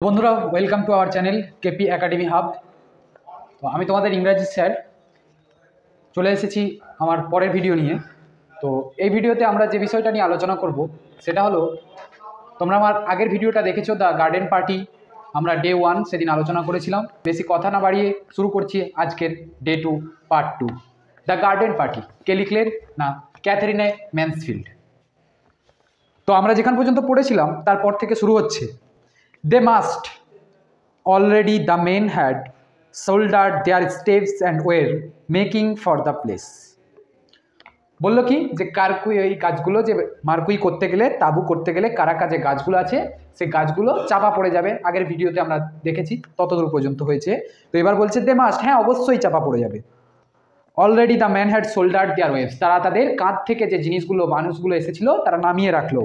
বন্ধুরা welcome to our channel KP academy hub. তো আমি তোমাদের ইংরাজি স্যার চলে এসেছি আমার পরের ভিডিও নিয়ে। তো এই ভিডিওতে আমরা যে বিষয়টা নিয়ে আলোচনা করব সেটা হলো, তোমরা আমার আগের ভিডিওটা দেখেছো, দ্য গার্ডেন পার্টি। আমরা ডে 1 সেদিন আলোচনা করেছিলাম। বেশি কথা না বাড়িয়ে শুরু করছি আজকের day 2 part 2, the garden party. কে লিখলেন? না, ক্যাথরিনে ম্যানসফিল্ড। তো আমরা যেখান পর্যন্ত পড়েছিলাম তারপর থেকে শুরু হচ্ছে। They must. Already the men had shouldered their staves and were making for the place. বললো কি যে কারকুই, এই গাছগুলো যে মারকুই করতে গেলে, তাবু করতে গেলে কারাকা যে গাছগুলো আছে সেই গাছগুলো চাপা পড়ে যাবে। আগের ভিডিওতে আমরা দেখেছি, ততদূর পর্যন্ত হয়েছে। তো এবার বলছে দে মাস্ট, হ্যাঁ অবশ্যই চাপা পড়ে যাবে। Already the man had shouldered their waves, তারা তাদের কাঁধ থেকে যে জিনিসগুলো মানুষগুলো এসেছিল তারা নামিয়ে রাখলো।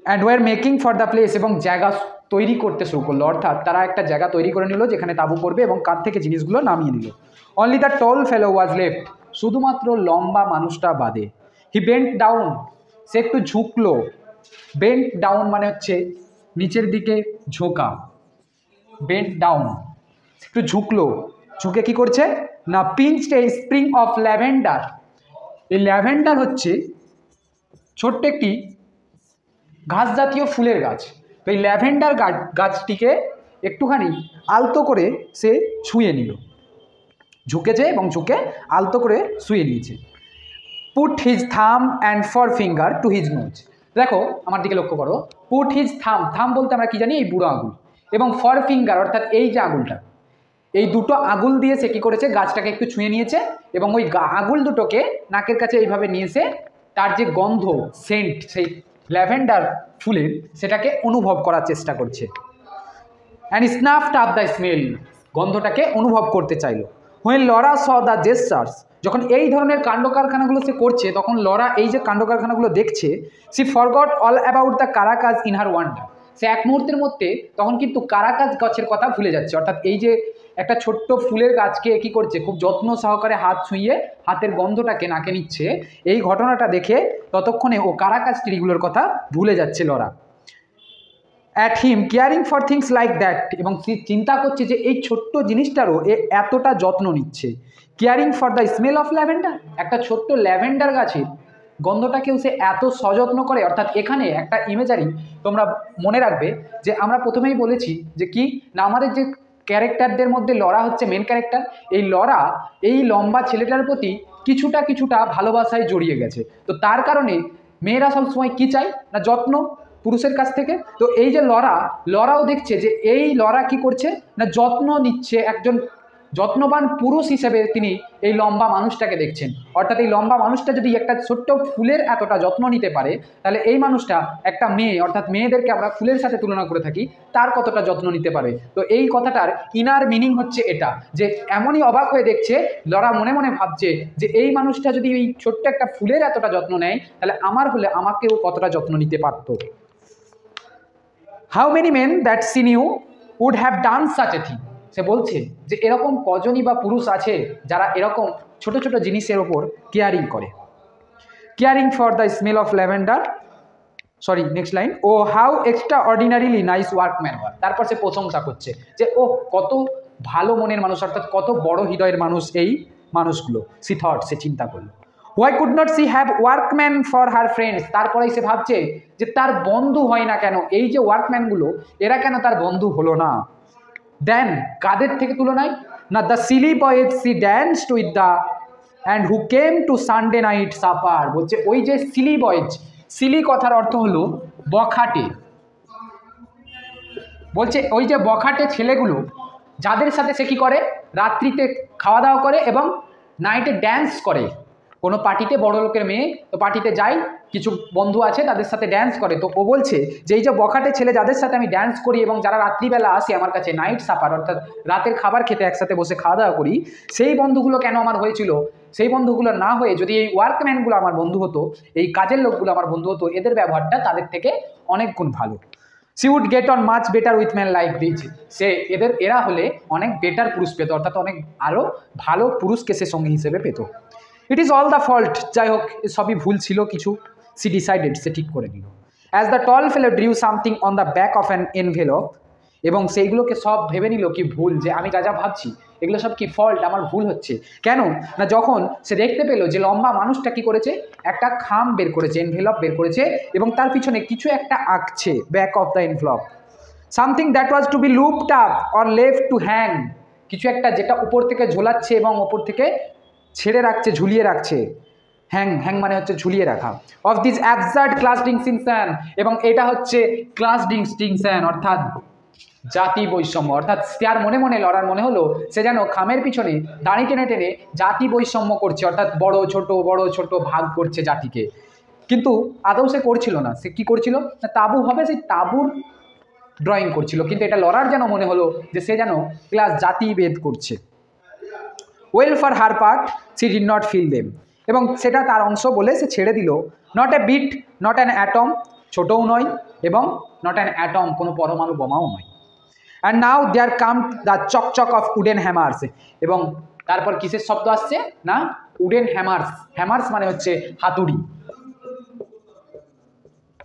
And war making for the place, এবং জায়গা তৈরি করতে শুরু করলো, অর্থাৎ তারা একটা জায়গা তৈরি করে নিল যেখানে তাঁবু পড়বে এবং কাঁধ থেকে জিনিসগুলো নামিয়ে নিল। Only the tall fellow was left, শুধুমাত্র লম্বা মানুষটা বাদে। হি বেন্ট ডাউন, সে একটু ঝুঁকলো। বেন্ট ডাউন মানে হচ্ছে নিচের দিকে ঝোঁকা। বেন্ট ডাউন, একটু ঝুঁকলো। ঝুঁকে কি করছে না, পিঞ্চড এ স্প্রিং অফ ল্যাভেন্ডার। এই ল্যাভেন্ডার হচ্ছে ছোট্ট একটি ঘাস জাতীয় ফুলের গাছ। তো এই ল্যাভেন্ডার গাছটিকে একটুখানি আলতো করে সে ছুঁয়ে নিল, ঝুঁকেছে এবং ঝুঁকে আলতো করে ছুঁয়ে নিয়েছে। Put his thumb and forefinger to his nose. দেখো আমার দিকে লক্ষ্য করো। পুট হিজ থাম, থাম বলতে আমরা কি জানি, এই বুড়ো আঙুল, এবং ফর ফিঙ্গার অর্থাৎ এই যে আঙুলটা, এই দুটো আঙুল দিয়ে সে কী করেছে, গাছটাকে একটু ছুঁয়ে নিয়েছে এবং ওই আঙুল দুটোকে নাকের কাছে এইভাবে নিয়েছে, তার যে গন্ধ, সেন্ট, সেই ল্যাভেন্ডার ফুলের, সেটাকে অনুভব করার চেষ্টা করছে। অ্যান্ড স্নাফড আপ দ্য স্মেল, গন্ধটাকে অনুভব করতে চাইল। When Laura saw the gestures, যখন এই ধরনের কাণ্ড কারখানাগুলো সে করছে তখন লরা এই যে কাণ্ড কারখানাগুলো দেখছে, she forgot all about the karakas in her wonder. সে এক মুহূর্তের মধ্যে তখন কিন্তু কারাকাজ গাছের কথা ভুলে যাচ্ছে, অর্থাৎ এই যে একটা ছোট্ট ফুলের গাছকে কী করছে, খুব যত্ন সহকারে হাত ছুঁয়ে হাতের গন্ধটাকে নাকে নিচ্ছে, এই ঘটনাটা দেখে ততক্ষণে ও কারাকাজ ট্রিগুলোর কথা ভুলে যাচ্ছে Laura. At him caring for things like that, এবং চিন্তা করছে যে এই ছোট্ট জিনিসটারও এ এতটা যত্ন নিচ্ছে। Caring for the smell of lavender, একটা ছোট্ট ল্যাভেন্ডার গাছের গন্ধটাকেও সে এত সযত্ন করে। অর্থাৎ এখানে একটা ইমেজারি তোমরা মনে রাখবে যে আমরা প্রথমেই বলেছি যে কি না, আমাদের যে ক্যারেক্টারদের মধ্যে লরা হচ্ছে মেন ক্যারেক্টার। এই লরা এই লম্বা ছেলেটার প্রতি কিছুটা ভালোবাসায় জড়িয়ে গেছে। তো তার কারণে মেয়েরা সবসময় কী চায় না, যত্ন পুরুষের কাছ থেকে। তো এই যে লরাও দেখছে যে এই লরা কি করছে না, যত্ন নিচ্ছে, একজন যত্নবান পুরুষ হিসেবে তিনি এই লম্বা মানুষটাকে দেখছেন। অর্থাৎ এই লম্বা মানুষটা যদি একটা ছোট্ট ফুলের এতটা যত্ন নিতে পারে, তাহলে এই মানুষটা একটা মেয়ে, অর্থাৎ মেয়েদেরকে আমরা ফুলের সাথে তুলনা করে থাকি, তার কতটা যত্ন নিতে পারে। তো এই কথাটার ইনার মিনিং হচ্ছে এটা, যে এমনই অবাক হয়ে দেখছে লরা, মনে মনে ভাবছে যে এই মানুষটা যদি এই ছোট্ট একটা ফুলের এতটা যত্ন নেয়, তাহলে আমার হলে আমাকেও কতটা যত্ন নিতে পারতো। How many men that she knew would have done such a thing. সে বলছে যে এরকম কজনই বা পুরুষ আছে যারা এরকম ছোট ছোট জিনিসের ওপর কেয়ারিং করে। Caring for the smell of lavender, sorry next line, oh how extraordinarily nice workman were. তারপর সে প্রশংসা করছে যে ও কত ভালো মনের মানুষ, অর্থাৎ কত বড় হৃদয়ের মানুষ এই মানুষগুলো। সি থট, সে চিন্তা করলো। Why could not she have workman for her friends. তারপরেই সে ভাবছে যে তার বন্ধু হয় না কেন, এই যে ওয়ার্কম্যানগুলো এরা কেন তার বন্ধু হলো না। দেন কাদের থেকে তুলনায় না, the silly boys she danced with the and who came to Sunday night supper. বলছে ওই যে সিলি বয়েজ, সিলি কথার অর্থ হলো বখাটে। বলছে ওই যে বখাটে ছেলেগুলো যাদের সাথে সে কী করে, রাত্রিতে খাওয়া দাওয়া করে এবং নাইটে ড্যান্স করে। কোনো পার্টিতে, বড় লোকের মেয়ে তো পার্টিতে যায়, কিছু বন্ধু আছে তাদের সাথে ড্যান্স করে। তো ও বলছে যে এই যে বখাটে ছেলে যাদের সাথে আমি ড্যান্স করি এবং যারা রাত্রিবেলা আসে আমার কাছে নাইট সাপার, অর্থাৎ রাতের খাবার খেতে একসাথে বসে খাওয়া দাওয়া করি, সেই বন্ধুগুলো কেন আমার হয়েছিল, সেই বন্ধুগুলো না হয়ে যদি এই ওয়ার্কম্যানগুলো আমার বন্ধু হতো, এই কাজের লোকগুলো আমার বন্ধু হতো, এদের ব্যবহারটা তাদের থেকে অনেক গুণ ভালো। She would get on much better with man like this. সে এরা হলে অনেক বেটার পুরুষ পেত, অর্থাৎ অনেক আরও ভালো পুরুষকে সে সঙ্গী হিসেবে পেত। It is all the fault, যাই হোক সবই ভুল ছিল কিছু। সি ডিসাইডেড, সে ঠিক করে নিল। As the tall fellow drew something on the back of an envelope, এবং সেইগুলোকে সব ভেবে নিল কি ভুল, যে আমি যা যা ভাবছি এগুলো সব কি ফল্ট, আমার ভুল হচ্ছে। কেন না, যখন সে দেখতে পেলো যে লম্বা মানুষটা কি করেছে, একটা খাম বের করেছে, এনভেলপ বের করেছে, এবং তার পিছনে কিছু একটা আঁকছে, back of the envelope. Something that was to be looped up or left to hang, কিছু একটা যেটা উপর থেকে ঝোলাচ্ছে এবং উপর থেকে ছেড়ে রাখছে, ঝুলিয়ে রাখছে। হ্যাং, হ্যাং মানে হচ্ছে ঝুলিয়ে রাখা। Of this absurd class distinction, এবং এটা হচ্ছে ক্লাস ডিস্টিংশন অর্থাৎ জাতি বৈষম্য। অর্থাৎ তার মনে মনে লড়ার মনে হলো সে যেন খামের পিছনে দাঁড়ি টেনে টেনে জাতি বৈষম্য করছে, অর্থাৎ বড় ছোট ভাগ করছে জাতিকে। কিন্তু আদৌ সে করছিল না, সে কি করছিল না, তাঁবু হবে সেই তাঁবুর ড্রয়িং করছিল। কিন্তু এটা লড়ার যেন মনে হলো যে সে যেন ক্লাস জাতিভেদ করছে। Well for her part she did not feel them, এবং সেটা তার অংশ বলে সে ছেড়ে দিল। Not a bit, not an atom, ছোটও নয়, এবং নট অ্যান অ্যাটম, কোনো পরমাণু বোমাও নয়। And now there came the chock chock of wooden hammers, এবং তারপর কিসের শব্দ আসছে না, উডেন হ্যামার্স। হ্যামার্স মানে হচ্ছে হাতুড়ি।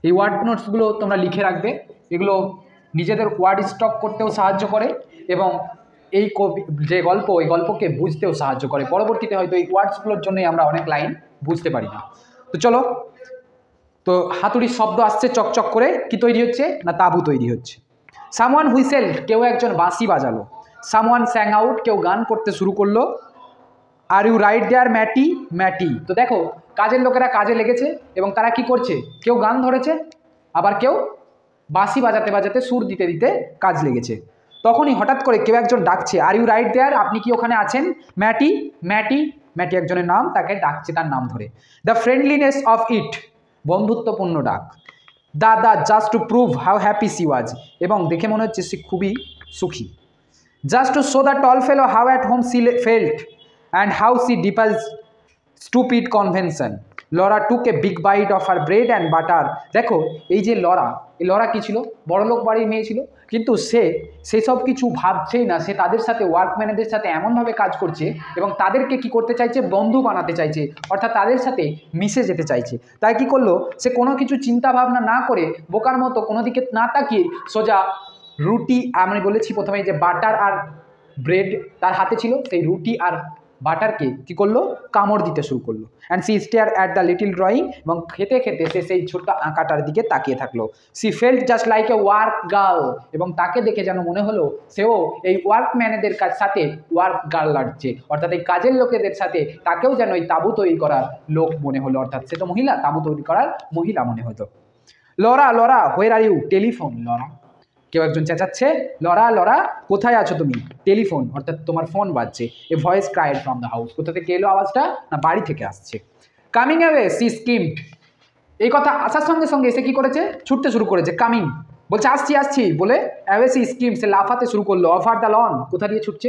এই ওয়ার্ড নোটসগুলো তোমরা লিখে রাখবে, এগুলো নিজেদের ওয়ার্ড স্টক করতেও সাহায্য করে, এবং এই যে গল্প, এই গল্পকে বুঝতেও সাহায্য করে। পরবর্তীতে হয়তো এই ওয়ার্ডসগুলোর জন্যই আমরা অনেক লাইন বুঝতে পারি না। তো চলো, তো হাতুড়ির শব্দ আসছে, চকচক করে কি তৈরি হচ্ছে না, তাঁবু তৈরি হচ্ছে। সামওয়ান হুইসেল, কেউ একজন বাঁশি বাজালো। সামওয়ান স্যাং আউট, কেউ গান করতে শুরু করলো। আর ইউ রাইট দেয়ার ম্যাটি, ম্যাটি। তো দেখো কাজের লোকেরা কাজে লেগেছে, এবং তারা কি করছে, কেউ গান ধরেছে, আবার কেউ বাঁশি বাজাতে বাজাতে সুর দিতে দিতে কাজ লেগেছে। তখনই হঠাৎ করে কেউ একজন ডাকছে, আর ইউ রাইট দেয়ার, আপনি কি ওখানে আছেন, ম্যাটি, ম্যাটি। ম্যাটি একজনের নাম, তাকে ডাকছে তার নাম ধরে। দ্য ফ্রেন্ডলিনেস অফ ইট, বন্ধুত্বপূর্ণ ডাক। The just to prove how happy she was, এবং দেখে মনে হচ্ছে সে খুবই সুখী। Just to show the tall fellow how at home she felt and how she despised stupid convention. Laura took a big bite of her bread and butter. দেখো এই যে লরা, এই লরা কী ছিল, বড়লোক বাড়ির মেয়ে ছিল, কিন্তু সে সেসব কিছু ভাবছেই না। সে তাদের সাথে, ওয়ার্কম্যানদের সাথে এমনভাবে কাজ করছে, এবং তাদেরকে কি করতে চাইছে, বন্ধু বানাতে চাইছে, অর্থাৎ তাদের সাথে মিশে যেতে চাইছে। তাই কি করলো, সে কোনো কিছু চিন্তা ভাবনা না করে বোকার মতো কোনো দিকে না তাকিয়ে সোজা রুটি, আমি বলেছি প্রথমে যে বাটার আর ব্রেড তার হাতে ছিল, সেই রুটি আর বাটারকে কি করলো, কামড় দিতে শুরু করলো। And she stare at the little drawing, এবং খেতে খেতে সে সেই ছোট্ট আঁকাটার দিকে তাকিয়ে থাকলো। She felt just like a work girl, এবং তাকে দেখে যেন মনে হলো সেও এই ওয়ার্কম্যানেদের সাথে ওয়ার্ক গার্ল লাগছে, অর্থাৎ এই কাজের লোকেদের সাথে তাকেও যেন এই তাঁবু তৈরি করার লোক মনে হলো, অর্থাৎ সে তো মহিলা, তাঁবু তৈরি করার মহিলা মনে হতো। Laura, Laura, where are you, telephone. Laura, কেউ একজন চেঁচাচ্ছে, লরা, লরা, কোথায় আছো তুমি, টেলিফোন, অর্থাৎ তোমার ফোন বাজছে। A voice cried from the house, কোথা থেকে এলো আওয়াজটা, না বাড়ি থেকে আসছে। কামিং অ্যাওয়ে সি স্কিমড, এই কথা আসার সঙ্গে সঙ্গে এসে কি করেছে, ছুটতে শুরু করেছে। কামিং বলছে আসছি আসছি বলে, অ্যাওয়ে সি স্কিম, সে লাফাতে শুরু করলো। ওভার দ্য লন, কোথা দিয়ে ছুটছে,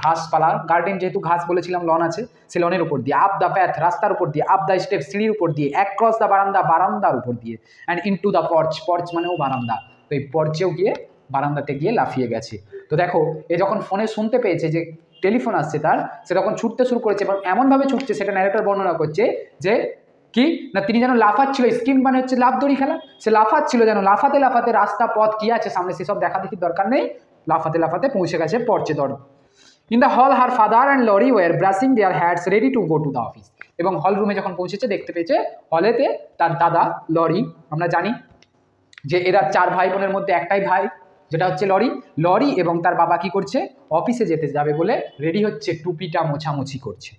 ঘাসপালা, গার্ডেন যেহেতু ঘাস বলেছিলাম, লন আছে, সে লনের উপর দিয়ে। আপ দ্য প্যাথ, রাস্তার উপর দিয়ে। আপ দ্য স্টেপ, সিঁড়ির উপর দিয়ে। অ্যাক্রস দ্য বারান্দা, বারান্দার উপর দিয়ে। অ্যান্ড ইনটু দ্য পর্চ, পর্চ মানেও বারান্দা, তো এই পর্চেও গিয়ে, বারান্দাতে গিয়ে লাফিয়ে গেছে। তো দেখো এ যখন ফোনে শুনতে পেয়েছে যে টেলিফোন আসছে তার, সে তখন ছুটতে শুরু করেছে, এবং এমনভাবে ছুটছে, সেটা ন্যারেটর বর্ণনা করছে যে কি না, তিনি যেন লাফাচ্ছিল। স্কিম মানে হচ্ছে লাফ দড়ি খেলা, সে লাফাচ্ছিল যেন, লাফাতে লাফাতে রাস্তা পথ কি আছে সামনে সেসব দেখা দেখির দরকার নেই, লাফাতে লাফাতে পৌঁছে গেছে পর্চে দর। In the hall her father and Laurie were brushing their hats ready to go to the office, এবং হল রুমে যখন পৌঁছেছে দেখতে পেয়েছে হলেতে তার দাদা লরি, আমরা জানি যে এরা 4 ভাই বোনের মধ্যে একটাই ভাই যেটা হচ্ছে লরি। লরি এবং তার বাবা কি করছে, অফিসে যেতে যাবে বলে রেডি হচ্ছে, টুপিটা মোছামুছি করছে।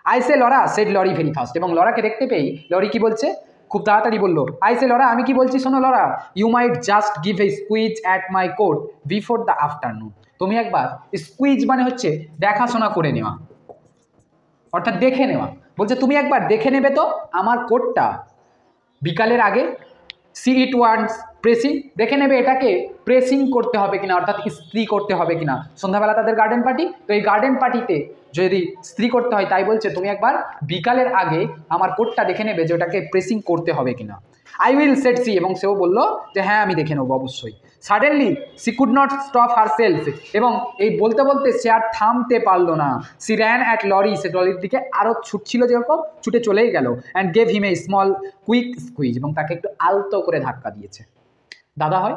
I say Laura, said Laurie very fast, এবং লরাকে দেখতে পেয়েই লরি কি বলছে, খুব তাড়াতাড়ি বললো, আই সে লরা, আমি কি বলছি শোনো Laura, you might just give a squeeze at my coat before the afternoon. তুমি একবার, স্কুইজ মানে হচ্ছে দেখাশোনা করে নেওয়া, অর্থাৎ দেখে নেওয়া। বলছে তুমি একবার দেখে নেবে তো আমার কোটটা বিকালের আগে। সি ইট ওয়ান্টস প্রেসিং, দেখে নেবে এটাকে প্রেসিং করতে হবে কিনা, অর্থাৎ ইস্ত্রি করতে হবে কিনা। সন্ধ্যাবেলা তাদের গার্ডেন পার্টি, তো এই গার্ডেন পার্টিতে যদি ইস্ত্রি করতে হয়, তাই বলছে তুমি একবার বিকালের আগে আমার কোটটা দেখে নেবে যে ওটাকে প্রেসিং করতে হবে কিনা। আই উইল সেট সি, এবং সেও বললো যে হ্যাঁ আমি দেখে নেবো অবশ্যই। Suddenly C could not stop her self, এবং এই বলতে বলতে সে আর থামতে পারলো না। সি র্যান অ্যাট লরি, সে লরির দিকে আরও ছুটছিল, যেরকম ছুটে চলেই গেল। And gave him a small quick squeeze, এবং তাকে একটু আলতো করে ধাক্কা দিয়েছে। দাদা হয়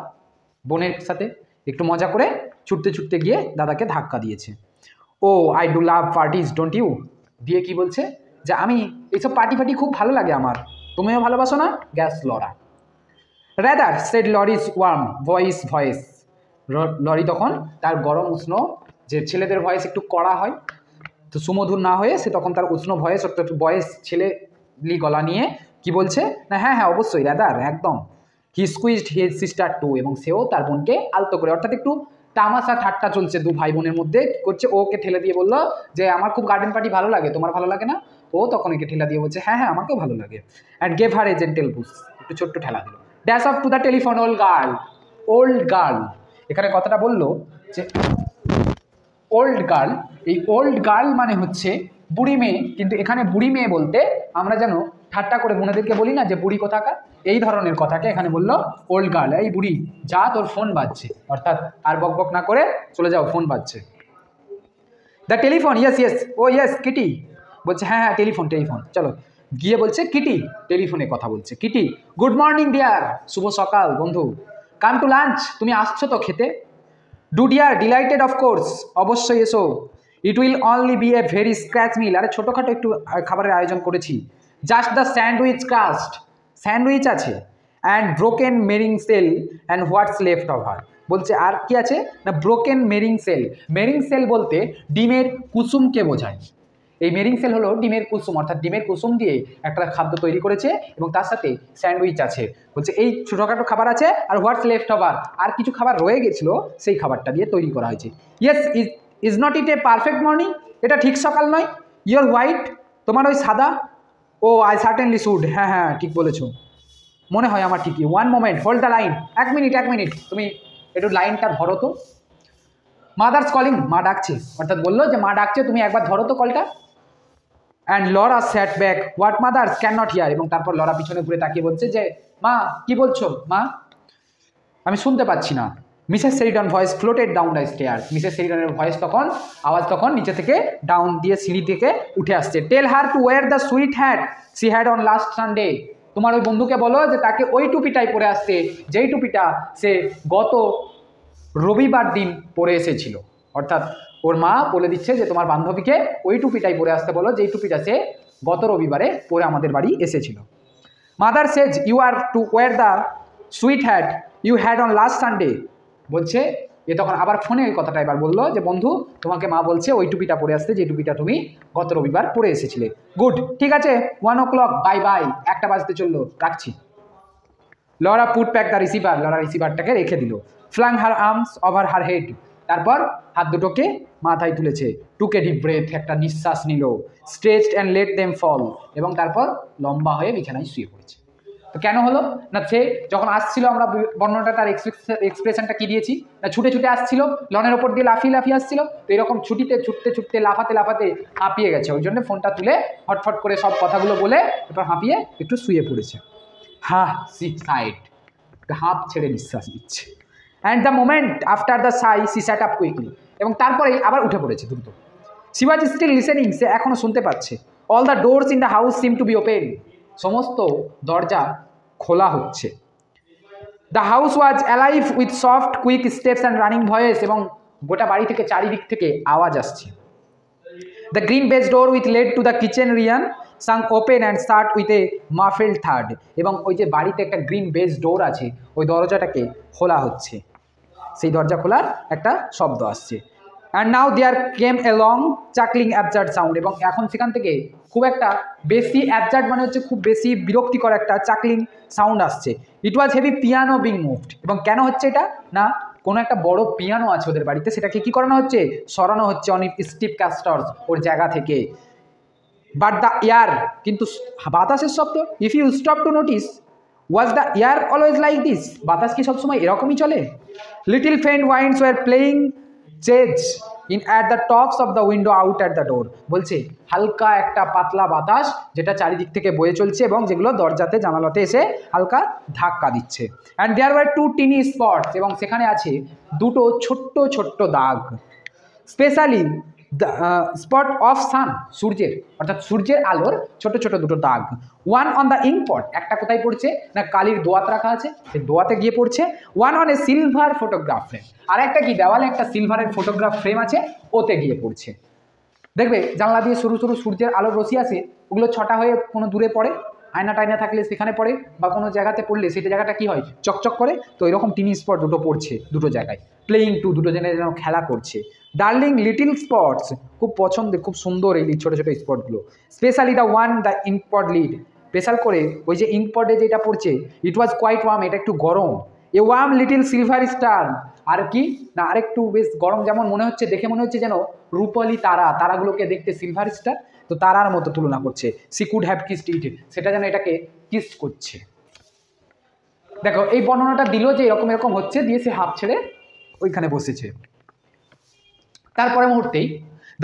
বোনের সাথে একটু মজা করে ছুটতে ছুটতে গিয়ে দাদাকে ধাক্কা দিয়েছে। Oh I do love parties don't you, দিয়ে কি বলছে যে আমি এইসব পার্টি ফার্টি খুব ভালো লাগে আমার, তুমিও ভালোবাসো না? Gasped Laura. Rather said Laurie's warm voice, Laurie তখন তার গরম উষ্ণ, যে ছেলেদের ভয়েস একটু কড়া হয় তো সুমধুর না হয়ে, সে তখন তার উষ্ণ ভয়েস অর্থাৎ বয়েস ছেলেলি গলা নিয়ে কি বলছে না, হ্যাঁ হ্যাঁ অবশ্যই রাদার একদম। হি স্কুইজড হিজ সিস্টার টু, এবং সেও তার বোনকে আলতো করে, অর্থাৎ একটু তামাশা ঠাট্টা চলছে দু ভাই বোনের মধ্যে, করছে। ওকে ঠেলে দিয়ে বললো যে আমার খুব গার্ডেন পার্টি ভালো লাগে, তোমার ভালো লাগে না? ও তখন একে ঠেলা দিয়ে বলছে হ্যাঁ হ্যাঁ আমাকেও ভালো লাগে। And gave her a gentle push, একটু ছোট্ট ঠেলা দিল। Dash of to the telephone old girl, এখানে কথাটা বললো যে ওল্ড গার্ল, এই ওল্ড গার্ল মানে হচ্ছে বুড়ি মেয়ে, কিন্তু এখানে বুড়ি মেয়ে বলতে আমরা যেন ঠাট্টা করে বোনেদেরকে বলি না যে বুড়ি কোথাকার, এই ধরনের কথাকে এখানে বললো ওল্ড গার্ল। এই বুড়ি যা তোর ফোন বাজছে, অর্থাৎ আর বক বক না করে চলে যাও, ফোন বাজছে। The telephone, yes oh yes Kitty, বলছে হ্যাঁ হ্যাঁ টেলিফোন, চলো গিয়ে বলছে কিটি টেলিফোনে কথা বলছে। কিটি, গুড মর্নিং ডিয়ার, শুভ সকাল বন্ধু। কাম টু লাঞ্চ, তুমি আসছো তো খেতে? ডু ডিয়ার, ডিলাইটেড অফকোর্স, অবশ্যই এসো। It will only be a very scratch meal, আরে ছোটোখাটো একটু খাবারের আয়োজন করেছি। Just the sandwich crust, sandwich আছে। And broken meringue shell and what's left over, বলছে আর কি আছে না ব্রোকেন মেরিং সেল বলতে ডিমের কুসুমকে বোঝায়। এই মেরিং সেল হলো ডিমের কুসুম, অর্থাৎ ডিমের কুসুম দিয়ে একটা খাদ্য তৈরি করেছে এবং তার সাথে স্যান্ডউইচ আছে। বলছে এই ছোটোখাটো খাবার আছে, আর হোয়াটস লেফট ওভার, আর কিছু খাবার রয়ে গেছিলো সেই খাবারটা দিয়ে তৈরি করা হয়েছে। Yes is not it A perfect morning, এটা ঠিক সকাল নয়? ইউর হোয়াইট, তোমার ওই সাদা। ও আই সার্টেনলি শুড, হ্যাঁ হ্যাঁ ঠিক বলেছো, মনে হয় আমার ঠিকই। One moment, hold the line, এক মিনিট, তুমি একটু লাইনটা ধরো তো। মাদার্স কলিং, মা ডাকছে, অর্থাৎ বললো যে মা ডাকছে, তুমি একবার ধরো তো কলটা। And Laura sat back, what mothers can not hear, এবং তারপর লরা পিছনে ঘুরে তাকিয়ে বলছে যে মা কি বলছো মা, আমি শুনতে পাচ্ছি না। Mrs Sheridan voice floated down the stairs, Mrs সেরিডনের আওয়াজ তখন নিচে থেকে ডাউন দিয়ে সিঁড়ি থেকে উঠে আসছে। Tell her to wear the sweet hat she had on last Sunday, তোমার ওই বন্ধুকে বলো যে তাকে ওই টুপিটাই পরে আসতে যেই টুপিটা সে গত রবিবার দিন পরে এসেছিল। অর্থাৎ ওর মা বলে দিচ্ছে যে তোমার বান্ধবীকে ওই টুপিটাই পরে আসতে বলো যেই টুপিটা সে গত রবিবারে পরে আমাদের বাড়ি এসেছিল। Mother says you are to wear the sweet hat you had on last Sunday, বলছে এ তখন আবার ফোনে ওই কথাটা এবার বললো যে বন্ধু তোমাকে মা বলছে ওই টুপিটা পরে আসতে যে টুপিটা তুমি গত রবিবার পরে এসেছিলে। গুড, ঠিক আছে, 1 o'clock, বাই, 1টা বাজতে চললো, রাখছি। Laura put back the receiver, Laura রিসিভারটাকে রেখে দিল। Flung her arms over her head, তারপর হাত দুটোকে মাথায় তুলেছে। টুক এ ডিপ ব্রেথ, একটা নিঃশ্বাস নিল। স্ট্রেচড অ্যান্ড লেট দেম ফল, এবং তারপর লম্বা হয়ে বিছানায় শুয়ে পড়েছে। তো কেন হলো না, সে যখন আসছিল আমরা বর্ণনাটা তার এক্সপ্রেশনটা কি দিয়েছি না, ছুটে আসছিল, লনের ওপর দিয়ে লাফিয়ে আসছিল, তো এরকম ছুটতে লাফাতে হাঁপিয়ে গেছে। ওই জন্য ফোনটা তুলে ফটফট করে সব কথাগুলো বলে এরপর হাঁপিয়ে একটু শুয়ে পড়েছে। হাঁপ ছেড়ে নিঃশ্বাস নিচ্ছে। And the moment after the sigh she sat up quickly, এবং তারপরেই আবার উঠে পড়েছে দ্রুত। শি ওয়াজ স্টিল লিসেনিং, সে এখনও শুনতে পাচ্ছে। All the doors in the house seem to be open, সমস্ত দরজা খোলা হচ্ছে। The house was alive with soft quick steps and running voice, এবং গোটা বাড়ি থেকে চারিদিক থেকে আওয়াজ আসছে। The green baize door with led to the kitchen Riyan swung open and start with a muffle third, এবং ওই যে বাড়িতে একটা গ্রিন বেজ ডোর আছে ওই দরজাটাকে খোলা হচ্ছে, সেই দরজা খোলার একটা শব্দ আসছে। And now there came a long chuckling absurd sound, এবং এখন সেখান থেকে খুব একটা বেশি অ্যাবজার্ড মানে হচ্ছে খুব বেশি বিরক্তিকর একটা চাকলিং সাউন্ড আসছে। ইট ওয়াজ হেভি পিয়ানো বিং মুভড, এবং কেন হচ্ছে এটা না কোনো একটা বড় পিয়ানো আছে ওদের বাড়িতে, সেটাকে কি করানো হচ্ছে, সরানো হচ্ছে অনেক স্টিপ ক্যাস্টার্স ওর জায়গা থেকে। বাট দ্য এয়ার, কিন্তু বাতাসের শব্দ। If you stop to notice was the air always like this, বাতাস কি সবসময় এরকমই চলে? Little faint winds were playing chase in at the tops of the window out at the door. বলছে হালকা একটা পাতলা বাতাস যেটা চারিদিক থেকে বয়ে চলছে এবং যেগুলো দরজাতে জানালাতে এসে হালকা ধাক্কা দিচ্ছে। And there were two tiny spots, এবং সেখানে আছে দুটো ছোট্ট ছোট্ট দাগ। স্পেশালি স্পট অফ সান, সূর্যের অর্থাৎ সূর্যের আলোর ছোট ছোট দুটো দাগ। ওয়ান অন দ্য ইঙ্ক পট, একটা কোথায় পড়ছে না কালির দোয়াত রাখা আছে সেই দোয়াতে গিয়ে পড়ছে। One on a silver photograph frame, আর একটা কি দেওয়ালে একটা সিলভারের ফটোগ্রাফ ফ্রেম আছে ওতে গিয়ে পড়ছে। দেখবে জানলা দিয়ে সরু সরু সূর্যের আলোর রশ্মি আসে, ওগুলো ছটা হয়ে কোনো দূরে পড়ে, আয়না টায়না থাকলে সেখানে পড়ে বা কোনো জায়গাতে পড়লে সেটা জায়গাটা কি হয় চকচক করে। তো এরকম টিনি স্পট দুটো পড়ছে দুটো জায়গায়, প্লেইং টু, দুটো জায়গায় যেন খেলা করছে। ডার্লিং লিটিল স্পটস, খুব পছন্দের খুব সুন্দর এই ছোটো ছোটো স্পটগুলো। Specially the one the inkpot lid, special করে ওই যে ইঙ্কপটে যেটা পড়ছে, ইট ওয়াজ কোয়াইট ওয়ার্ম, এটা একটু গরম। এ ওয়ার্ম লিটিল সিলভার স্টার, আর কি না আরেকটু বেশ গরম, যেমন মনে হচ্ছে দেখে মনে হচ্ছে যেন রূপালি তারা, তারাগুলোকে দেখতে সিলভার স্টার, তো তারার মতো তুলনা করছে। সি কুড হ্যাভ কিসড ইট, সেটা যেন এটাকে কিস করছে। দেখো এই বর্ণনাটা দিল যে এরকম এরকম হচ্ছে, দিয়ে সে হাফ ছেড়ে ওইখানে বসেছে। তারপরে মুহূর্তেই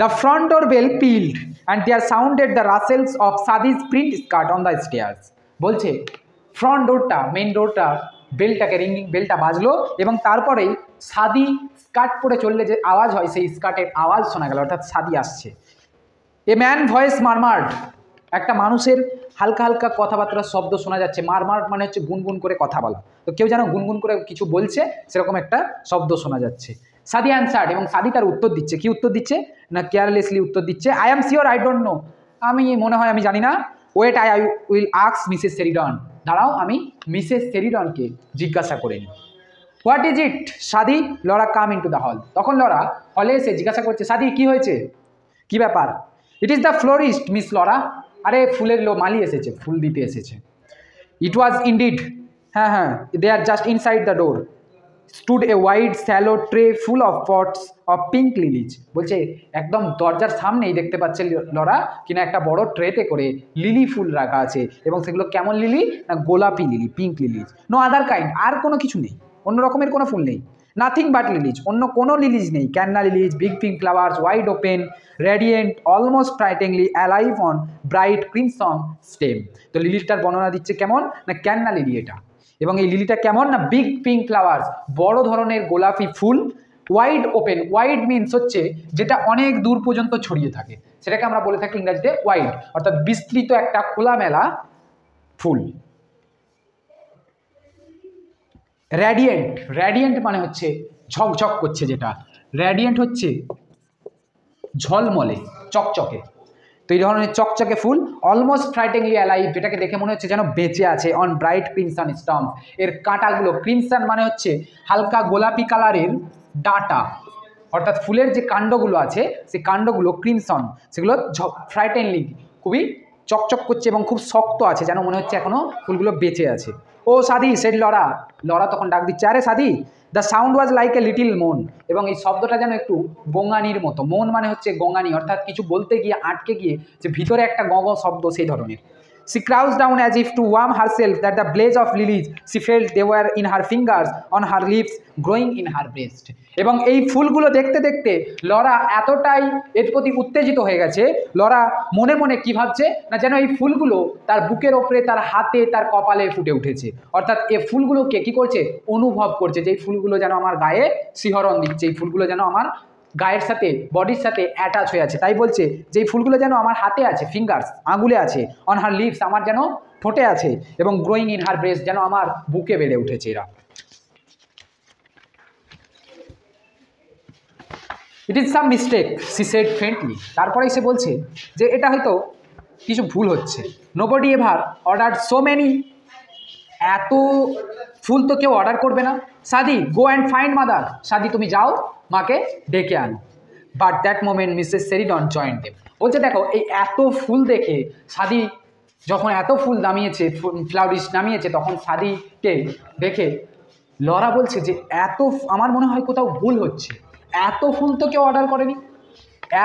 the front door bell pealed and there sounded the rustles of Sadie's print skirt on the stairs. বলছে ফ্রন্ট ডোরটা, মেইন ডোরটা বেলটাকে রিঙ্গিং বেলটা বাজলো এবং তারপরেই সাদি স্কার্ট পরে চললে যে আওয়াজ হয় সেই স্কার্টের আওয়াজ শোনা গেল, অর্থাৎ সাদি আসছে। এ ম্যান ভয়েস মারমার্ড, একটা মানুষের হালকা হালকা কথাবার্তার শব্দ শোনা যাচ্ছে। মারমার্ড মানে হচ্ছে গুনগুন করে কথা বলা, তো কেউ যেন গুনগুন করে কিছু বলছে সেরকম একটা শব্দ শোনা যাচ্ছে। সাদি অ্যান্সার্ড, এবং সাদি তার উত্তর দিচ্ছে। কি উত্তর দিচ্ছে না কেয়ারলেসলি উত্তর দিচ্ছে, I am sure I don't know, আমি মনে হয় আমি জানি না। Wait I will ask Mrs Sheridan, দাঁড়াও আমি মিসেস শেরিডনকে জিজ্ঞাসা করে নিই। What is it Sadie, Laura come into the hall. তখন লরা হলে এসে জিজ্ঞাসা করছে, সাদি কি হয়েছে, কি ব্যাপার? It is the florist miss Laura, আরে ফুলের মালি এসেছে, ফুল দিতে এসেছে। ইট ওয়াজ ইনডিড, হ্যাঁ হ্যাঁ, they are just inside the door stood a wide shallow tray full of pots of pink lilies. বলছে একদম দরজার সামনেই দেখতে পাচ্ছে লরা কিনা একটা বড় ট্রেতে করে লিলি ফুল রাখা আছে, এবং সেগুলো কেমন লিলি না গোলাপি lily, pink lilies, no other kind, আর কোনো কিছু নেই, অন্য রকমের কোনো ফুল নেই। নাথিং বাট লিলিজ, অন্য কোনো লিলিজ নেই। Canna lilies, big pink flowers, wide open, radiant, almost frighteningly alive on bright crimson stem. তো লিলিটার বর্ণনা দিচ্ছে কেমন না ক্যান্না লিলি এটা, এবং এই লিলিটা কেমন না বিগ পিঙ্ক ফ্লাওয়ার্স, বড় ধরনের গোলাপি ফুল, ওয়াইড ওপেন, ওয়াইড মিনস হচ্ছে যেটা অনেক দূর পর্যন্ত ছড়িয়ে থাকে, সেটাকে আমরা বলে থাকি ইংরেজিতে ওয়াইড, অর্থাৎ বিস্তৃত একটা খোলামেলা ফুল। র্যাডিয়েন্ট, র্যাডিয়েন্ট মানে হচ্ছে ঝকঝক করছে, যেটা র্যাডিয়েন্ট হচ্ছে ঝলমলে চকচকে, তো এই ধরনের চকচকে ফুল। অলমোস্ট ফ্রাইটেংলি অ্যালাইভ, যেটাকে দেখে মনে হচ্ছে যেন বেঁচে আছে। অন ব্রাইট ক্রিমসন স্টম্প, এর কাঁটাগুলো, ক্রিমসন মানে হচ্ছে হালকা গোলাপি কালারের ডাঁটা, অর্থাৎ ফুলের যে কাণ্ডগুলো আছে সেই কাণ্ডগুলো ক্রিমসন, সেগুলো ফ্রাইটেনলি খুবই চকচক করছে এবং খুব শক্ত আছে, যেন মনে হচ্ছে এখনো ফুলগুলো বেঁচে আছে। ও সাদি সেড লরা, লরা তখন ডাক দিচ্ছে, আরে সাদি। The sound was like a little মোন, এবং এই শব্দটা যেন একটু গোঙানির মতো। মোন মানে হচ্ছে গোঙানি, অর্থাৎ কিছু বলতে গিয়ে আটকে গিয়ে যে ভিতরে একটা গঙ শব্দ, সেই ধরনের। She crouched down as if to warm herself that the blaze of lilies she felt they were in her fingers, on her lips, growing in her breast. এবং এই ফুলগুলো দেখতে দেখতে লরা এতটাই এর প্রতি উত্তেজিত হয়ে গেছে, লরা মনে মনে কি ভাবছে না যেন এই ফুলগুলো তার বুকের ওপরে, তার হাতে, তার কপালে ফুটে উঠেছে, অর্থাৎ এই ফুলগুলোকে কি করছে অনুভব করছে, যে এই ফুলগুলো যেন আমার গায়ে শিহরণ দিচ্ছে, এই ফুলগুলো যেন আমার গায়ের সাথে, বডির সাথে অ্যাটাচ হয়ে আছে। তাই বলছে যে এই ফুলগুলো যেন আমার হাতে আছে, ফিঙ্গার্স আঙুলে আছে, অন হার লিপস আমার যেন ঠোঁটে আছে, এবং গ্রোয়িং ইন হার ব্রেস্ট যেন আমার বুকে বেড়ে উঠেছে এরা। It is some mistake she said faintly, তারপরেই সে বলছে যে এটা হয়তো কিছু ভুল হচ্ছে। Nobody ever order so many, এত ফুল তো কেউ অর্ডার করবে না। সাদি গো অ্যান্ড ফাইন্ড মাদার, সাদি তুমি যাও মাকে ডেকে আনো। But that moment Mrs Sheridan joined them. বলছে দেখো এই এত ফুল দেখে সাদি যখন এত ফুল নামিয়েছে, ফ্লাওয়ারিশ নামিয়েছে, তখন সাদিকে দেখে লরা বলছে যে এত, আমার মনে হয় কোথাও ভুল হচ্ছে, এত ফুল তো কেউ অর্ডার করেনি,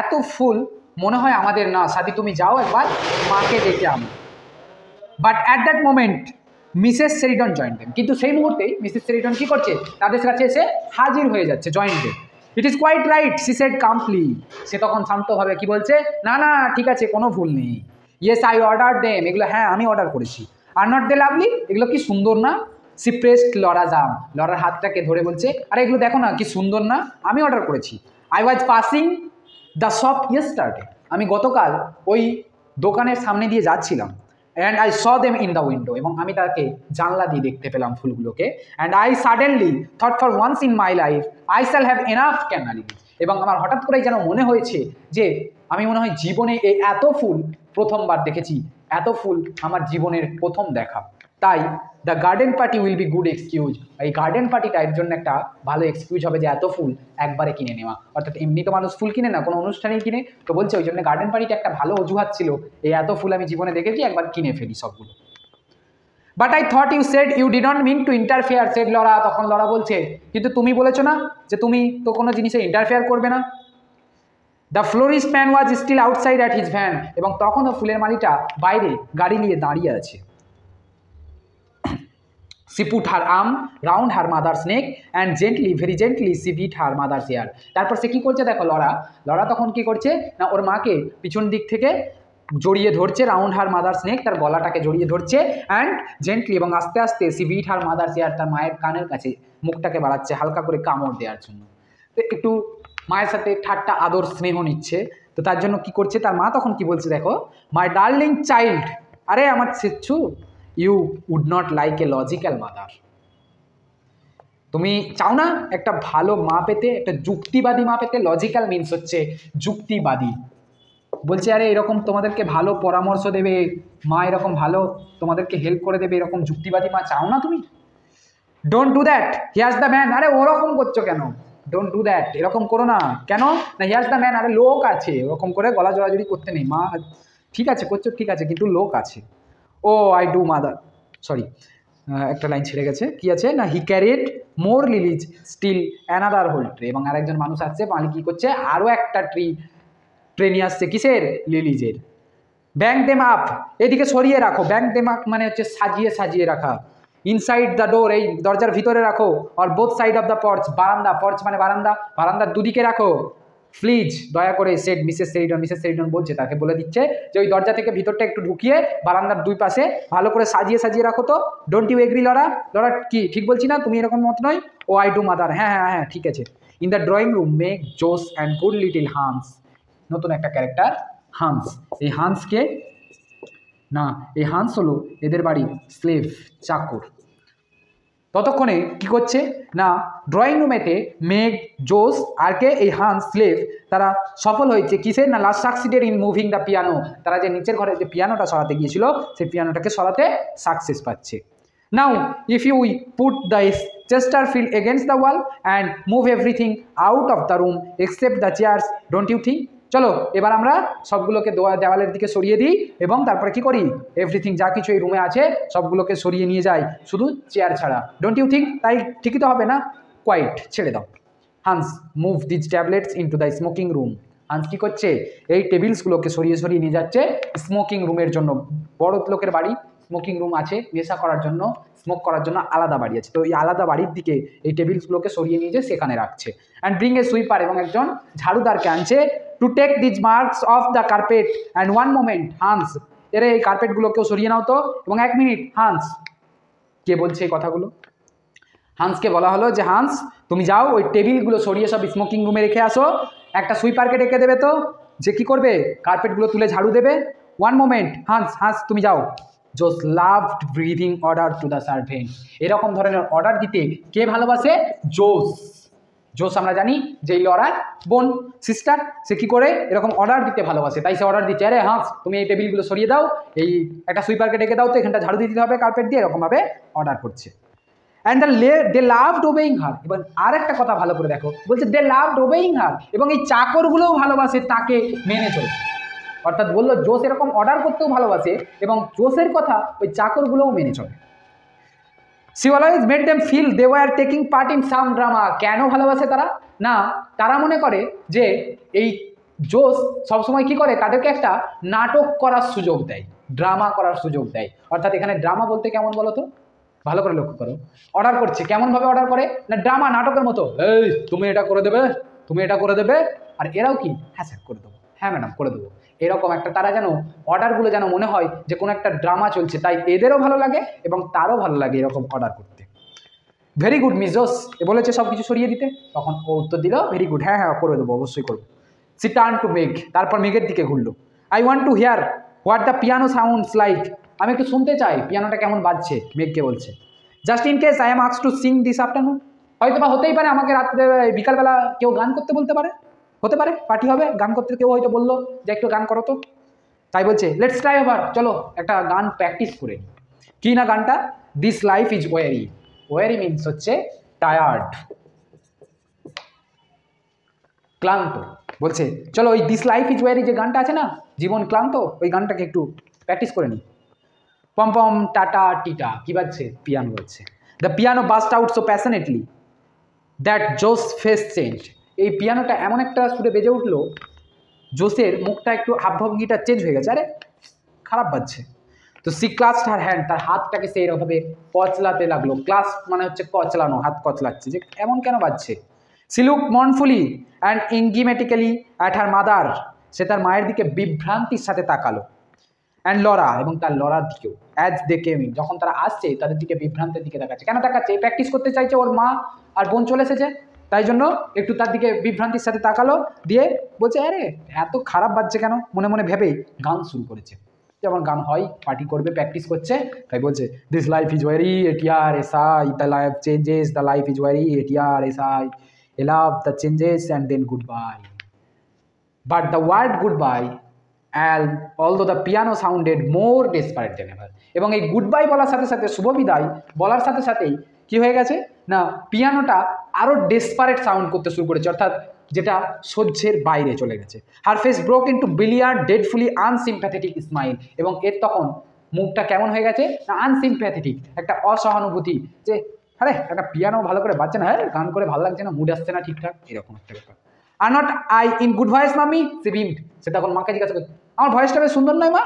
এত ফুল মনে হয় আমাদের না, সাদি তুমি যাও একবার মাকে ডেকে আনো। But at that moment Mrs Sheridan joined them, কিন্তু সেই মুহূর্তেই মিসেস শেরিডন কী করছে তাদের কাছে এসে হাজির হয়ে যাচ্ছে, joined them. It is quite right she said calmly. সে তখন শান্তভাবে কি বলছে, না না ঠিক আছে, কোনো ভুল নেই। ইয়েস আই অর্ডার দেম, এগুলো হ্যাঁ আমি অর্ডার করেছি। আর নট দে লাভলি, এগুলো কি সুন্দর না? সি প্রেসড লরাজ আর্ম, লরার হাতটাকে ধরে বলছে, আরে এগুলো দেখো না কি সুন্দর না, আমি অর্ডার করেছি। I was passing the shop yesterday, আমি গতকাল ওই দোকানের সামনে দিয়ে যাচ্ছিলাম। And I saw them in the window, এবং আমি তাকে জানলা দিয়ে দেখতে পেলাম ফুলগুলোকে। And I suddenly thought for once in my life I shall have enough canna lily, এবং আমার হঠাৎ করেই যেন মনে হয়েছে যে আমি মনে হয় জীবনে এই এত ফুল প্রথমবার দেখেছি, এত ফুল আমার জীবনের প্রথম দেখা। তাই the garden party will be good excuse, এই গার্ডেন পার্টিটা এর জন্য একটা ভালো এক্সকিউজ হবে যে এত ফুল একবারে কিনে নেওয়া। অর্থাৎ এমনি তো মানুষ ফুল কিনে না, কোনো অনুষ্ঠানেই কিনে, তো বলছে ওই জন্য গার্ডেন পার্টিটা একটা ভালো অজুহাত ছিল, এই এত ফুল আমি জীবনে দেখেছি, একবার কিনে ফেলি সবগুলো। But I thought you said you did not mean to interfere, said Laura, তখন লরা বলছে কিন্তু তুমি বলেছো না যে তুমি তো কোনো জিনিসে ইন্টারফেয়ার করবে না। The florist man was still outside at his van, এবং তখনও ফুলের মালিটা বাইরে গাড়ি নিয়ে দাঁড়িয়ে আছে। She put her arm round her mother's neck and gently, very gently she beat her mother's ear. তারপর সে কি করছে দেখো, লরা তখন কি করছে না, ওর মাকে পিছন দিক থেকে জড়িয়ে ধরছে, রাউন্ড হার মাদার্স নেক, তার গলাটাকে জড়িয়ে ধরছে, অ্যান্ড জেন্টলি এবং আস্তে আস্তে সি বিট হার মাদার্স এয়ার, তার মায়ের কানের কাছে মুখটাকে বাড়াচ্ছে হালকা করে কামড় দেওয়ার জন্য। তো একটু মায়ের সাথে ঠাট্টা আদর স্নেহ নিচ্ছে। তো তার জন্য কি করছে, তার মা তখন কি বলছে দেখো, মাই ডার্লিং চাইল্ড, আরে আমার ছেচ্ছু, you would not like a logical mother, তুমি চাও না একটা ভালো মা পেতে, একটা যুক্তিবাদী মা পেতে। লজিক্যাল মিনস হচ্ছে যুক্তিবাদী। বলছে আরে এরকম তোমাদেরকে ভালো পরামর্শ দেবে মা, এরকম ভালো তোমাদেরকে হেল্প করে দেবে, এরকম যুক্তিবাদী মা চাও না তুমি? Don't do that, here's the man, আরে ওরকম করছো কেন? ডোন্ট ডু দ্যাট, এরকম করো না কেন? না হিয়ার্স দ্য ম্যান, আরে লোক আছে, ওরকম করে গলা জড়াজড়ি করতে নেই। মা ঠিক আছে করছো, ঠিক আছে, কিন্তু লোক আছে। Oh I do mother, sorry একটা লাইন ছেড়ে গেছে, কি আছে না, he carried more lilies still another whole tray, এবং আরেকজন মানুষ আসছে, মালি কি করছে, আরও একটা ট্রে নিয়ে আসছে, কিসের, লিলিজের। ব্যাঙ্ক দেম আপ, এদিকে সরিয়ে রাখো, ব্যাঙ্ক দেম আপ মানে হচ্ছে সাজিয়ে সাজিয়ে রাখা। ইনসাইড দ্য ডোর, এই দরজার ভিতরে রাখো। আর বোথ সাইড অফ দ্য পর্চ, বারান্দা, পর্চ মানে বারান্দা, বারান্দার দুদিকে রাখো। প্লিজ দয়া করে, সেড মিসেস সেরিডন, মিসেস সেরিডন বলছে, তাকে বলে দিচ্ছে যে ওই দরজা থেকে ভিতরটা একটু ঢুকিয়ে বারান্দার দুই পাশে ভালো করে সাজিয়ে সাজিয়ে রাখো। তো don't you agree Laura, Laura কি ঠিক বলছি না, তুমি এরকম মত নয়? ও আই ডু মাদার, হ্যাঁ হ্যাঁ হ্যাঁ ঠিক আছে। In the drawing room make জোস অ্যান্ড গুড লিটিল হান্স, নতুন একটা ক্যারেক্টার হান্স। এই হান্সকে না, এই হান্স হলো এদের বাড়ির স্লেভ, চাকর। ততক্ষণে কি করছে না, ড্রয়িং রুমেতে মেঘ, জোস আর কে, এই হান্স স্লেভ, তারা সফল হয়েছে কিসের না, last succeeded in moving the piano, তারা যে নিচের ঘরে যে পিয়ানোটা সরাতে গিয়েছিল সেই পিয়ানোটাকে সরাতে সাকসেস পাচ্ছে। Now if you put the chesterfield against the wall and move everything out of the room except the chairs, don't you think, চলো এবার আমরা সবগুলোকে দেওয়ালের দিকে সরিয়ে দিই, এবং তারপরে কি করি, এভরিথিং যা কিছু এই রুমে আছে সবগুলোকে সরিয়ে নিয়ে যাই, শুধু চেয়ার ছাড়া। ডোন্ট ইউ থিঙ্ক, তাই ঠিকই তো হবে না? কোয়াইট, ছেড়ে দাও। Hans move these tablets into the smoking room, Hans কি করছে, এই টেবিলসগুলোকে সরিয়ে সরিয়ে নিয়ে যাচ্ছে স্মোকিং রুমের জন্য। বড় লোকের বাড়ি, স্মোকিং রুম আছে, নেশা করার জন্য, স্মোক করার জন্য আলাদা বাড়ি আছে, তো এই আলাদা বাড়ির দিকে এই টেবিলসগুলোকে সরিয়ে নিয়ে যেয়ে সেখানে রাখছে। অ্যান্ড ব্রিং এ সুইপার, এবং একজন ঝাড়ুদারকে আনছে, to take these marks off the carpet and one moment Hans, এর এই কার্পেটগুলোকেও সরিয়ে নাও তো, এবং এক মিনিট হান্স। কে বলছে এই কথাগুলো? হান্সকে বলা হলো যে হান্স তুমি যাও ওই টেবিলগুলো সরিয়ে সব স্মোকিং রুমে রেখে আসো, একটা সুইপারকে ডেকে দেবে তো, যে কি করবে, কার্পেটগুলো তুলে ঝাড়ু দেবে। ওয়ান মোমেন্ট হান্স, হান্স তুমি যাও। Jose loved breathing order to the servant, এরকম ধরনের অর্ডার দিতে কে ভালোবাসে? জোস। জোস আমরা জানি যে লরার বোন, সিস্টার, সে কি করে এরকম অর্ডার দিতে ভালোবাসে, তাই সে অর্ডার দিচ্ছে, আরে হান্স তুমি এই টেবিলগুলো সরিয়ে দাও, এই একটা সুইপারকে ডেকে দাও তো, এখানটা ঝাড়ু দিতে হবে কার্পেট দিয়ে, এরকমভাবে অর্ডার করছে। অ্যান্ড দে লাভড ওবেইং হার, এবং আর একটা কথা ভালো করে দেখো, বলছে দে লাভড ওবেইং হার, এবং এই চাকরগুলোও ভালোবাসে তাকে মেনে চলতে। অর্থাৎ বললো জোস এরকম অর্ডার করতেও ভালোবাসে, এবং জোসের কথা ওই চাকরগুলোও মেনে চলে। She always made them feel they were taking part in some drama, কেন ভালোবাসে তারা না, তারা মনে করে যে এই জোস সবসময় কি করে, তাদেরকে একটা নাটক করার সুযোগ দেয়, ড্রামা করার সুযোগ দেয়। অর্থাৎ এখানে ড্রামা বলতে কেমন বলো তো, ভালো করে লক্ষ্য করো, অর্ডার করছে, কেমনভাবে অর্ডার করে না, ড্রামা, নাটকের মতো, এই তুমি এটা করে দেবে, তুমি এটা করে দেবে, আর এরাও কি হ্যাঁ স্যার করে দেবো, হ্যাঁ ম্যাডাম করে দেবো। এরকম একটা তারা যেন অর্ডারগুলো যেন মনে হয় যে কোনো একটা ড্রামা চলছে, তাই এদেরও ভালো লাগে এবং তারও ভালো লাগে এরকম অর্ডার করতে। ভেরি গুড মিস জোস, এ বলেছে সব কিছু সরিয়ে দিতে, তখন ও উত্তর দিল ভেরি গুড, হ্যাঁ হ্যাঁ করে দেবো, অবশ্যই করবো। সি টার্ন টু মেঘ, তারপর মেঘের দিকে ঘুরলো। I want to hear what the piano sounds like, আমি একটু শুনতে চাই পিয়ানোটা কেমন বাজছে, মেঘকে বলছে। Just in case I am asked to sing this afternoon, হয়তো বা হতেই পারে আমাকে রাত্রে বিকালবেলা কেউ গান করতে বলতে পারে, হতে পারে পার্টি হবে, গান করতে কেউ হয়তো বললো যে একটু গান করো তো, তাই বলছে লেটস ট্রাই ওভার, চলো একটা গান প্র্যাকটিস করে। কি না গানটা? This life is worry, worry means হচ্ছে টায়ার্ড, ক্লান্ত। বলছে চলো ওই দিস লাইফ ইজ ওয়ারি যে গানটা আছে না, জীবন ক্লান্ত, ওই গানটাকে একটু প্র্যাকটিস করে নিই। পম পম টাটা টিটা, কি বাজছে? পিয়ানো বাজছে। The piano burst out so passionately that Jose face change, এই পিয়ানোটা এমন একটা সুরে বেজে উঠলো, জোসের মুখটা একটু হাবভঙ্গিটা চেঞ্জ হয়ে গেছে, আরে খারাপ বাজছে। তো সি ক্লাসড হার হ্যান্ড, তার হাতটাকে সে এরকমভাবে কচলাতে লাগলো। ক্লাস মানে হচ্ছে কচলানো, হাত কচলাচ্ছে, যে এমন কেন বাজছে। She look mournfully and enigmatically at her mother, সে তার মায়ের দিকে বিভ্রান্তির সাথে তাকালো। অ্যান্ড লরা, এবং তার লরার দিকেও। অ্যাজ দে কেম ইন, যখন তারা আসছে তাদের দিকে বিভ্রান্তের দিকে তাকাচ্ছে। কেন তাকাচ্ছে? প্র্যাকটিস করতে চাইছে, ওর মা আর বোন চলে এসেছে, তাই জন্য একটু তার দিকে বিভ্রান্তির সাথে তাকালো, দিয়ে বলছে আরে এত খারাপ বাজছে কেন, মনে মনে ভেবেই গান শুরু করেছে। যেমন গান হয়, পার্টি করবে, প্র্যাকটিস করছে, তাই বলছে this life is weary ATR SI, the life changes, the life is weary ATR SI, a love the changes and then goodbye. But the word goodbye and although the piano sounded more desperate than ever, এবং এই good bye বলার সাথে সাথে, শুভ বিদায় বলার সাথে সাথেই কি হয়ে গেছে না, পিয়ানোটা আরও ডেসপারেট সাউন্ড করতে শুরু করেছে, অর্থাৎ যেটা সহ্যের বাইরে চলে গেছে। Her face broke into billiard dreadfully unsympathetic smile, এবং এর তখন মুখটা কেমন হয়ে গেছে না, আনসিম্প্যাথেটিক, একটা অসহানুভূতি, যে আরে একটা পিয়ানো ভালো করে বাজছে না, হ্যাঁ গান করে ভালো লাগছে না, মুড আসছে না ঠিকঠাক, এরকম একটা ব্যাপার। Are not I in good voice মামি, সে বিমড, সে তখন মাকে জিজ্ঞাসা করছে আমার ভয়েসটা বেশ সুন্দর নয় মা।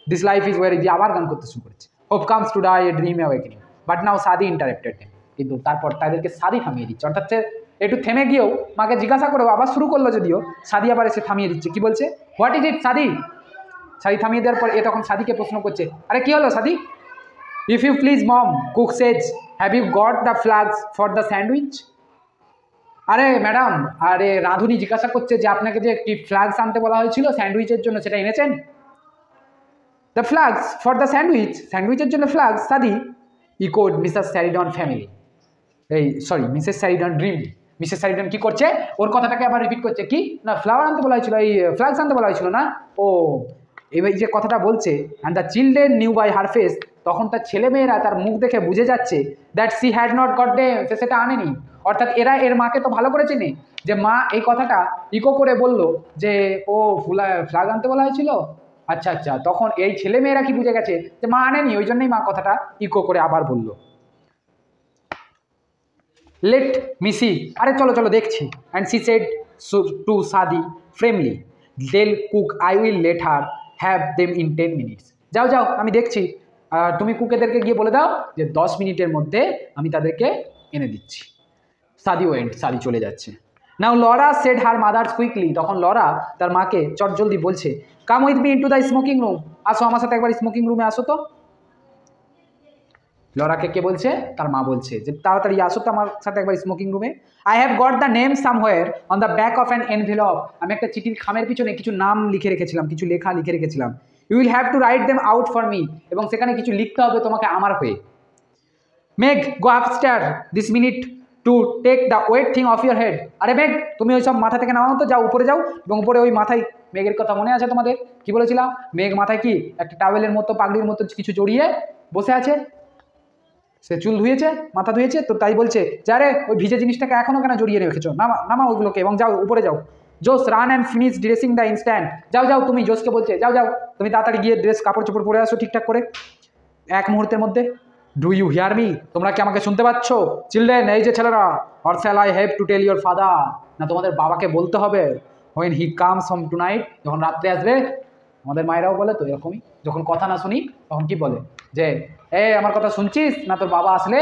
দিস লাইফ ইজ ওয়ারি দিয়ে আবার গান করতে শুরু করেছে। Hope comes to die a dream awakening, but now Sadie interrupted them, কিন্তু তারপর তাদেরকে সাদি থামিয়ে দিচ্ছে, অর্থাৎ একটু থেমে গিয়েও মাকে জিজ্ঞাসা করেও আবার শুরু করলো, যদিও সাদি আবার এসে থামিয়ে দিচ্ছে। কি বলছে? হোয়াট ইজ ইট সাদি? সাদি থামিয়ে দেওয়ার পর এ তখন সাদিকে প্রশ্ন করছে, আরে কি হলো Sadie? If you please mum, cook says have you got the flags for the sandwich. আরে ম্যাডাম, আরে রাঁধুনি জিজ্ঞাসা করছে যে আপনাকে যে কি ফ্ল্যাগস আনতে বলা হয়েছিল স্যান্ডউইচের জন্য, সেটা এনেছেন? The flags for the sandwich, স্যান্ডউইচের জন্য flags, Sadie echoed Mrs Sheridan family, এই sorry Mrs Sheridan dream. Mrs Sheridan কি করছে, ওর কথাটাকে আবার রিপিট করছে, কি না ফ্লাওয়ার আনতে বলা হয়েছিল, এই ফ্ল্যাগস আনতে বলা হয়েছিল না, ও এবার যে কথাটা বলছে। And the children knew by her face, তখন তার ছেলেমেয়েরা তার মুখ দেখে বুঝে যাচ্ছে that she had not got them, সে সেটা আনেনি। অর্থাৎ এরা এর মাকে তো ভালো করে চেনে, যে মা এই কথাটা ইকো করে বলল যে ও ফ্ল্যাগ আনতে বলা হয়েছিল, আচ্ছা আচ্ছা, তখন এই ছেলেমেয়েরা কি বুঝে গেছে যে মা আনেনি, ওই জন্যই মা কথাটা ইকো করে আবার বলল। লেট মিসি, আরে চলো চলো দেখছি। And C said to Sadie firmly tell cook, I will let her have them in 10 minutes. যাও যাও আমি দেখছি, আর তুমি কুকেদেরকে গিয়ে বলে দাও যে 10 মিনিটের মধ্যে আমি তাদেরকে এনে দিচ্ছি। সাদি ওয়েন্ট, সাদি চলে যাচ্ছে। Now Laura said her mothers quickly, তখন লরা তার মাকে চটজলদি বলছে come with me into the smoking room, আসো আমার সাথে একবার স্মোকিং রুমে আসো তো। লরাকে কে বলছে? তার মা বলছে যে তাড়াতাড়ি আসো তো আমার সাথে একবার স্মোকিং রুমে। I have got the name somewhere on the back of an envelope, আমি একটা চিঠির খামের পিছনে কিছু নাম লিখে রেখেছিলাম, কিছু লেখা লিখে রেখেছিলাম। You will have to write them out for me, এবং সেখানে কিছু লিখতে হবে তোমাকে আমার হয়ে। Meg go upstairs this minute to take the wet thing off your head, আরে মেঘ তুমি ওই সব মাথা থেকে নামাও তো, যাও উপরে যাও, এবং উপরে ওই মাথায়, মেঘের কথা মনে আছে তোমাদের কি বলেছিলাম, মেঘ মাথায় কি একটা টাওয়েলের মতো পাগড়ির মতো কিছু জড়িয়ে বসে আছে, সে চুল ধুয়েছে, মাথা ধুয়েছে, তো তাই বলছে যে আরে ওই ভিজে জিনিসটাকে এখনও কেন জড়িয়ে রেখেছো, নামা নামা ওইগুলোকে, এবং যাও উপরে যাও। জোস run and finish dressing the instant, যাও যাও তুমি, জোসকে বলছে যাও যাও তুমি তাড়াতাড়ি গিয়ে ড্রেস কাপড় চোপড় পরে আসো ঠিকঠাক করে এক মুহূর্তের মধ্যে। ডু ইউ হিয়ার মি, তোমরা কি আমাকে শুনতে পাচ্ছ? চিলড্রেন, এই যে ছেলেরা, or shall I have to tell your father, না তোমাদের বাবাকে বলতে হবে when he comes home tonight, যখন রাত্রে আসবে। আমাদের মায়েরাও বলে তো এরকমই, যখন কথা না শুনি তখন কি বলে যে এ আমার কথা শুনছিস না, তোর বাবা আসলে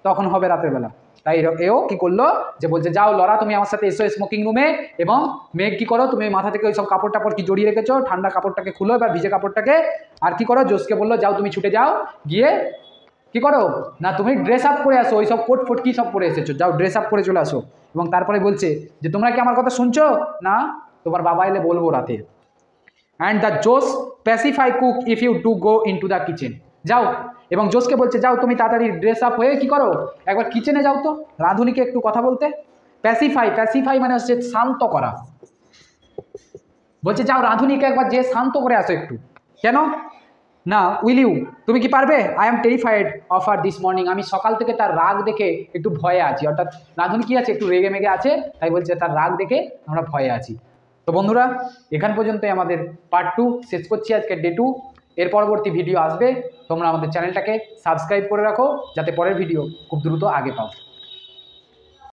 তখন হবে রাতের বেলা। তাই এও কি করলো যে বলছে যাও লরা তুমি আমার সাথে এসো স্মোকিং রুমে, এবং মেঘ কি করো তুমি মাথা থেকে ওই সব কাপড় টাপড় কি জড়িয়ে রেখেছো ঠান্ডা কাপড়টাকে খুলো এবার ভিজে কাপড়টাকে, আর কি করো জোসকে বললো যাও তুমি ছুটে যাও গিয়ে কি করো না তুমি ড্রেস আপ করে আসো, ওই সব কোট ফোট কি সব পরে এসেছো, যাও ড্রেস আপ করে চলে আসো। এবং তারপরে বলছে যে তোমরা কি আমার কথা শুনছো না, তোমার বাবা এলে বলবো রাতে। And the Jose specify cook if you do go into the kitchen, যাও। এবং জোসকে বলছে যাও তুমি তাড়াতাড়ি ড্রেস আপ হয়ে কি করো একবার কিচেনে যাও তো রাঁধুনিকে একটু কথা বলতে। প্যাসিফাই মানে হচ্ছে শান্ত করা, বলছে যাও রাঁধুনিকে একবার যে শান্ত করে আসো একটু। কেন না উইল ইউ তুমি কি পারবে, I am terrified of er this morning, আমি সকাল থেকে তার রাগ দেখে একটু ভয়ে আছি, অর্থাৎ রাঁধুনি কি আছে একটু রেগে মেগে আছে, তাই বলছে তার রাগ দেখে আমরা ভয়ে আছি। তো বন্ধুরা এখান পর্যন্তই আমাদের পার্ট 2 শেষ করছি, আজকে ডে 2। এর পরবর্তী ভিডিও আসবে, তোমরা আমাদের চ্যানেলটাকে সাবস্ক্রাইব করে রাখো যাতে পরের ভিডিও খুব দ্রুত আগে পাও।